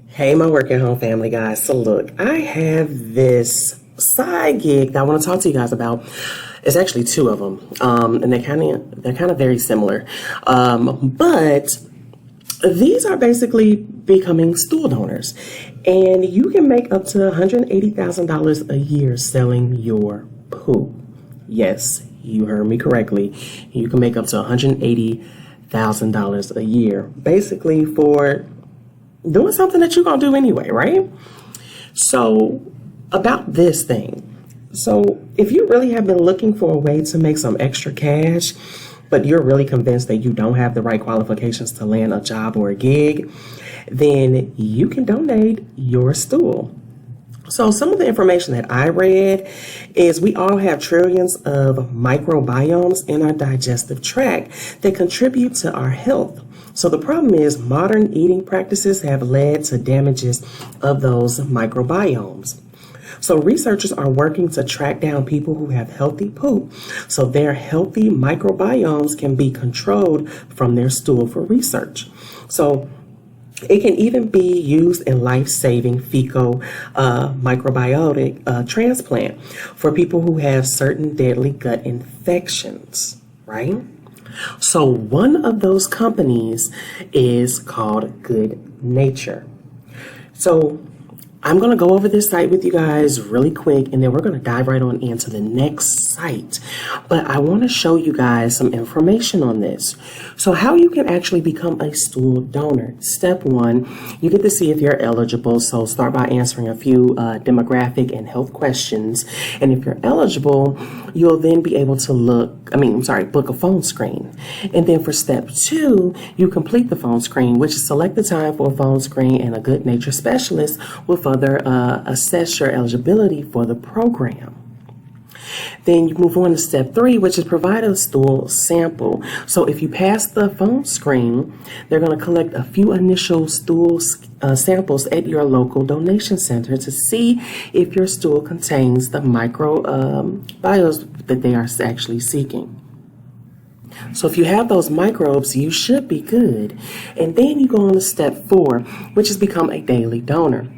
Hey, my work at home family, guys. So look, I have this side gig that I want to talk to you guys about. It's actually two of them, and they're kind of very similar. But these are basically becoming stool donors, and you can make up to $180,000 a year selling your poop. Yes, you heard me correctly. You can make up to $180,000 a year, basically for doing something that you're going to do anyway, right? So, about this thing. So, if you really have been looking for a way to make some extra cash, but you're really convinced that you don't have the right qualifications to land a job or a gig, then you can donate your stool. So some of the information that I read is we all have trillions of microbiomes in our digestive tract that contribute to our health. So the problem is modern eating practices have led to damages of those microbiomes. So researchers are working to track down people who have healthy poop so their healthy microbiomes can be controlled from their stool for research. So it can even be used in life-saving fecal microbiotic transplant for people who have certain deadly gut infections, right? So one of those companies is called Good Nature. So I'm going to go over this site with you guys really quick, and then we're going to dive right on into the next site. But I want to show you guys some information on this. So how you can actually become a stool donor. Step one, you get to see if you're eligible. So start by answering a few demographic and health questions. And if you're eligible, you'll then be able to book a phone screen. And then for step two, you complete the phone screen, which is select the time for a phone screen, and a Good Nature specialist will further assess your eligibility for the program. Then you move on to step three, which is provide a stool sample. So if you pass the phone screen, they're going to collect a few initial stool samples at your local donation center to see if your stool contains the microbiomes that they are actually seeking. So if you have those microbes, you should be good. And then you go on to step four, which is become a daily donor.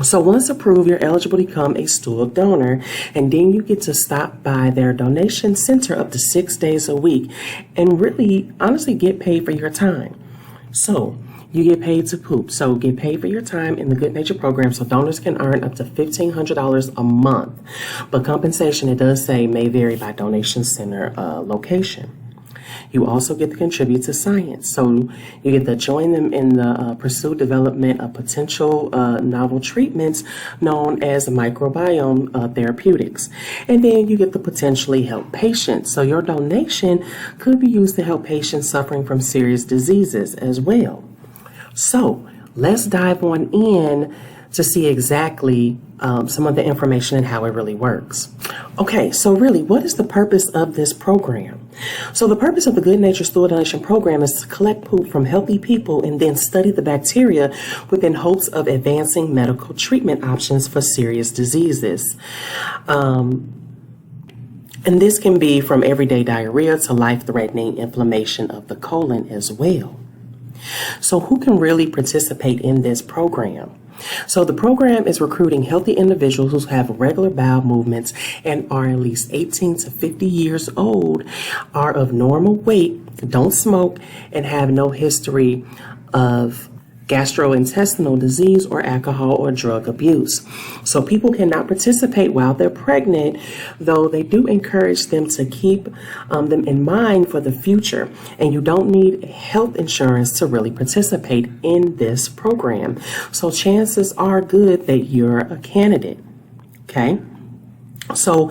So once approved, you're eligible to become a stool donor, and then you get to stop by their donation center up to 6 days a week and really, honestly, get paid for your time. So you get paid to poop. So get paid for your time in the Good Nature program. So donors can earn up to $1,500 a month. But compensation, it does say, may vary by donation center location. You also get to contribute to science. So you get to join them in the pursuit development of potential novel treatments known as microbiome therapeutics. And then you get to potentially help patients. So your donation could be used to help patients suffering from serious diseases as well. So let's dive on in to see exactly some of the information and how it really works. Okay, so really, what is the purpose of this program? So the purpose of the Good Nature Stool Donation Program is to collect poop from healthy people and then study the bacteria within hopes of advancing medical treatment options for serious diseases. And this can be from everyday diarrhea to life-threatening inflammation of the colon as well. So who can really participate in this program? So the program is recruiting healthy individuals who have regular bowel movements and are at least 18 to 50 years old, are of normal weight, don't smoke, and have no history of gastrointestinal disease or alcohol or drug abuse. So people cannot participate while they're pregnant, though they do encourage them to keep them in mind for the future. And you don't need health insurance to really participate in this program. So chances are good that you're a candidate. Okay. So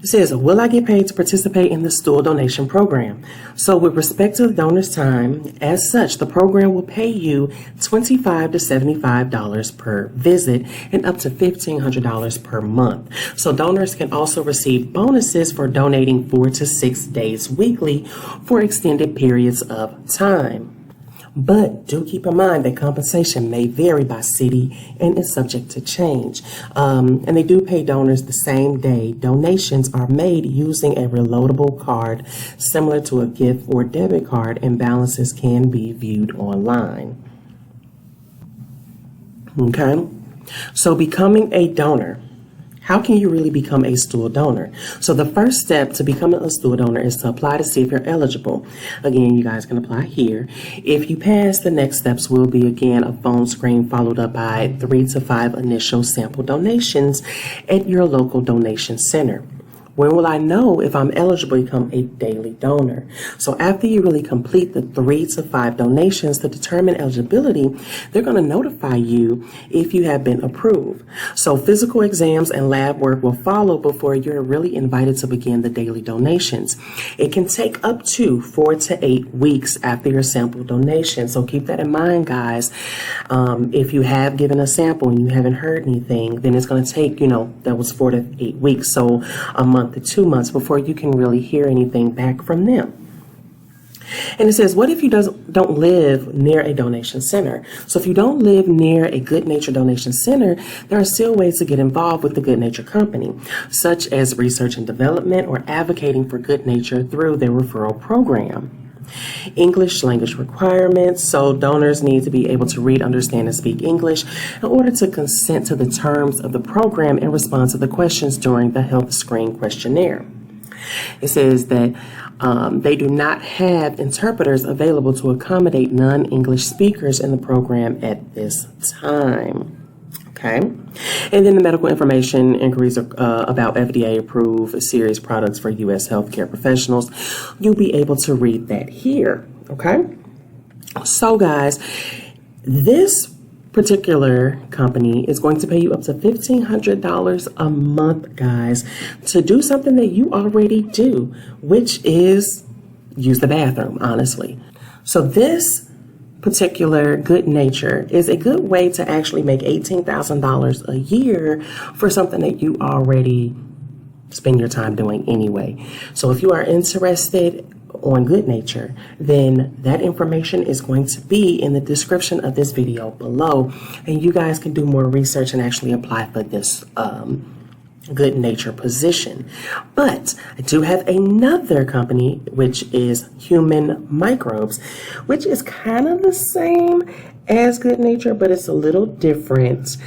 it says, will I get paid to participate in the stool donation program? So with respect to the donor's time, as such, the program will pay you $25 to $75 per visit and up to $1,500 per month. So donors can also receive bonuses for donating 4 to 6 days weekly for extended periods of time. But do keep in mind that compensation may vary by city and is subject to change. And they do pay donors the same day. Donations are made using a reloadable card similar to a gift or debit card, and balances can be viewed online. Okay, so becoming a donor. How can you really become a stool donor? So the first step to becoming a stool donor is to apply to see if you're eligible. Again, you guys can apply here. If you pass, the next steps will be, again, a phone screen followed up by 3 to 5 initial sample donations at your local donation center. When will I know if I'm eligible to become a daily donor? So after you really complete the 3 to 5 donations to determine eligibility, they're going to notify you if you have been approved. So physical exams and lab work will follow before you're really invited to begin the daily donations. It can take up to 4 to 8 weeks after your sample donation. So keep that in mind, guys. If you have given a sample and you haven't heard anything, then it's going to take, that was 4 to 8 weeks. So a month to 2 months before you can really hear anything back from them. And it says, what if you don't live near a donation center? So if you don't live near a Good Nature donation center, there are still ways to get involved with the Good Nature company, such as research and development or advocating for Good Nature through their referral program. English language requirements. So donors need to be able to read, understand, and speak English in order to consent to the terms of the program and respond to the questions during the health screen questionnaire. It says that they do not have interpreters available to accommodate non-English speakers in the program at this time. Okay. And then the medical information inquiries about FDA-approved serious products for U.S. healthcare professionals. You'll be able to read that here. Okay. So, guys, this particular company is going to pay you up to $1,500 a month, guys, to do something that you already do, which is use the bathroom, honestly. So this particular Good Nature is a good way to actually make $18,000 a year for something that you already spend your time doing anyway. So if you are interested on Good Nature, then that information is going to be in the description of this video below, and you guys can do more research and actually apply for this Good Nature position. But I do have another company, which is Human Microbes, which is kind of the same as Good Nature, but it's a little different,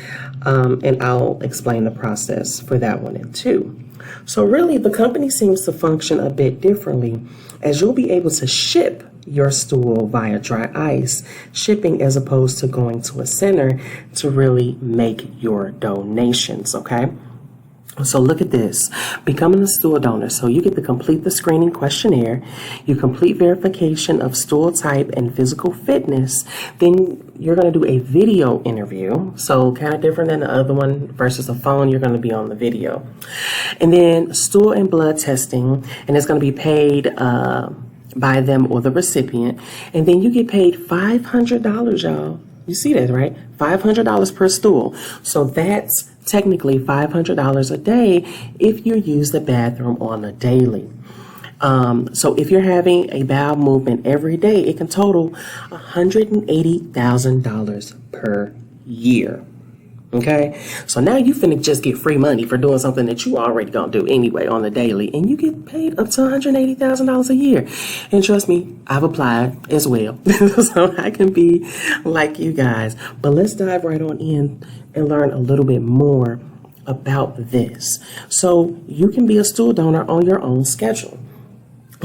and I'll explain the process for that one too. So really, the company seems to function a bit differently, as you'll be able to ship your stool via dry ice shipping as opposed to going to a center to really make your donations, okay? So look at this, becoming a stool donor. So you get to complete the screening questionnaire, you complete verification of stool type and physical fitness, then you're going to do a video interview. So kind of different than the other one versus a phone, you're going to be on the video. And then stool and blood testing, and it's going to be paid by them or the recipient. And then you get paid $500, y'all. You see that, right? $500 per stool. So that's technically $500 a day if you use the bathroom on a daily. So if you're having a bowel movement every day, it can total $180,000 per year. Okay, so now you finna just get free money for doing something that you already gonna do anyway on the daily, and you get paid up to $180,000 a year. And trust me, I've applied as well, so I can be like you guys. But let's dive right on in and learn a little bit more about this. So you can be a stool donor on your own schedule.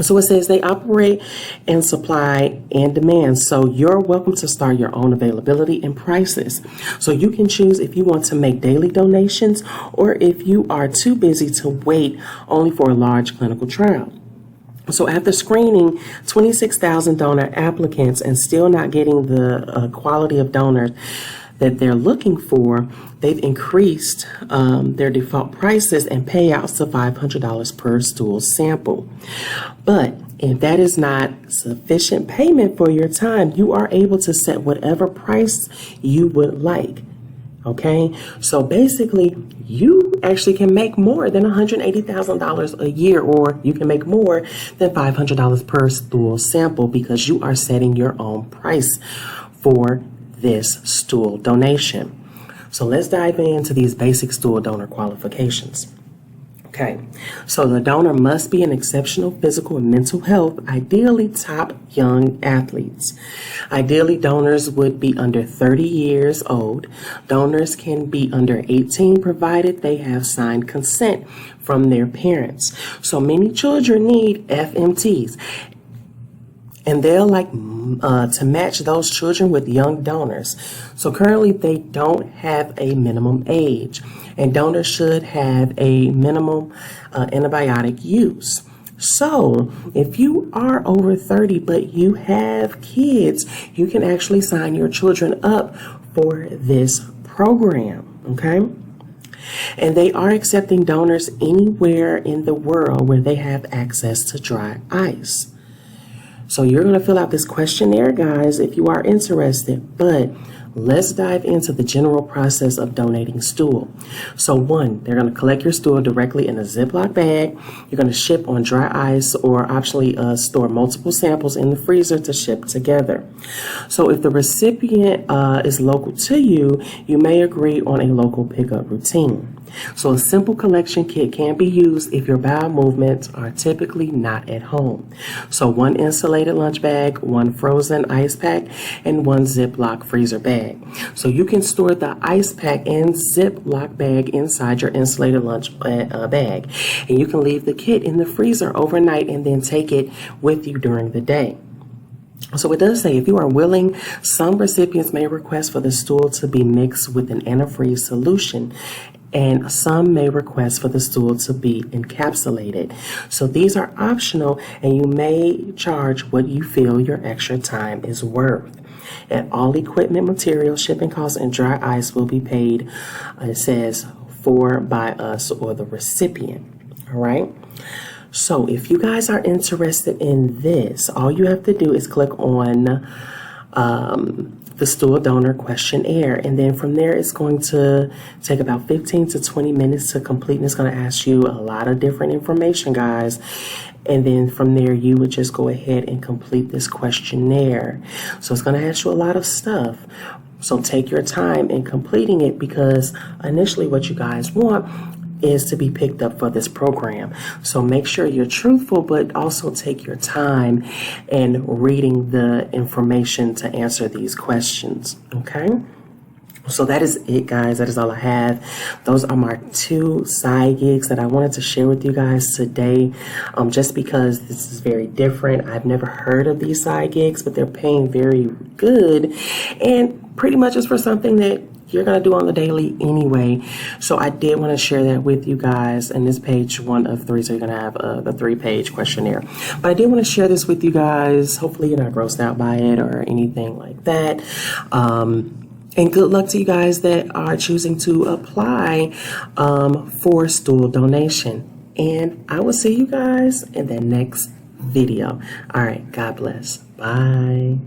So it says they operate in supply and demand. So you're welcome to start your own availability and prices. So you can choose if you want to make daily donations or if you are too busy to wait only for a large clinical trial. So after screening 26,000 donor applicants and still not getting the quality of donors that they're looking for, they've increased their default prices and payouts to $500 per stool sample. But if that is not sufficient payment for your time, you are able to set whatever price you would like. Okay, so basically you actually can make more than $180,000 a year, or you can make more than $500 per stool sample because you are setting your own price for this stool donation. So let's dive into these basic stool donor qualifications. Okay, so the donor must be in exceptional physical and mental health, ideally top young athletes. Ideally, donors would be under 30 years old. Donors can be under 18 provided they have signed consent from their parents. So many children need FMTs. And they'll like to match those children with young donors. So currently they don't have a minimum age, and donors should have a minimum antibiotic use. So if you are over 30 but you have kids, you can actually sign your children up for this program, okay? And they are accepting donors anywhere in the world where they have access to dry ice. So you're going to fill out this questionnaire, guys, if you are interested, but let's dive into the general process of donating stool. So one, they're going to collect your stool directly in a Ziploc bag. You're going to ship on dry ice or optionally store multiple samples in the freezer to ship together. So if the recipient is local to you, you may agree on a local pickup routine. So a simple collection kit can be used if your bowel movements are typically not at home. So one insulated lunch bag, one frozen ice pack, and one Ziploc freezer bag. So you can store the ice pack and Ziploc bag inside your insulated lunch bag. And you can leave the kit in the freezer overnight and then take it with you during the day. So it does say, if you are willing, some recipients may request for the stool to be mixed with an antifreeze solution, and some may request for the stool to be encapsulated. So these are optional, and you may charge what you feel your extra time is worth. And all equipment, material, shipping costs, and dry ice will be paid, it says, for by us or the recipient. All right. So if you guys are interested in this, all you have to do is click on the stool donor questionnaire, and then from there it's going to take about 15 to 20 minutes to complete, and it's going to ask you a lot of different information, guys. And then from there you would just go ahead and complete this questionnaire. So it's going to ask you a lot of stuff. So take your time in completing it, because initially what you guys want is to be picked up for this program. So make sure you're truthful, but also take your time in reading the information to answer these questions. Okay? So that is it, guys. That is all I have. Those are my 2 side gigs that I wanted to share with you guys today, just because this is very different. I've never heard of these side gigs, but they're paying very good, and pretty much it's for something that you're going to do on the daily anyway. So I did want to share that with you guys. And this page 1 of 3, so you're going to have the 3-page questionnaire. But I did want to share this with you guys. Hopefully you're not grossed out by it or anything like that. And good luck to you guys that are choosing to apply for stool donation. And I will see you guys in the next video. All right. God bless. Bye.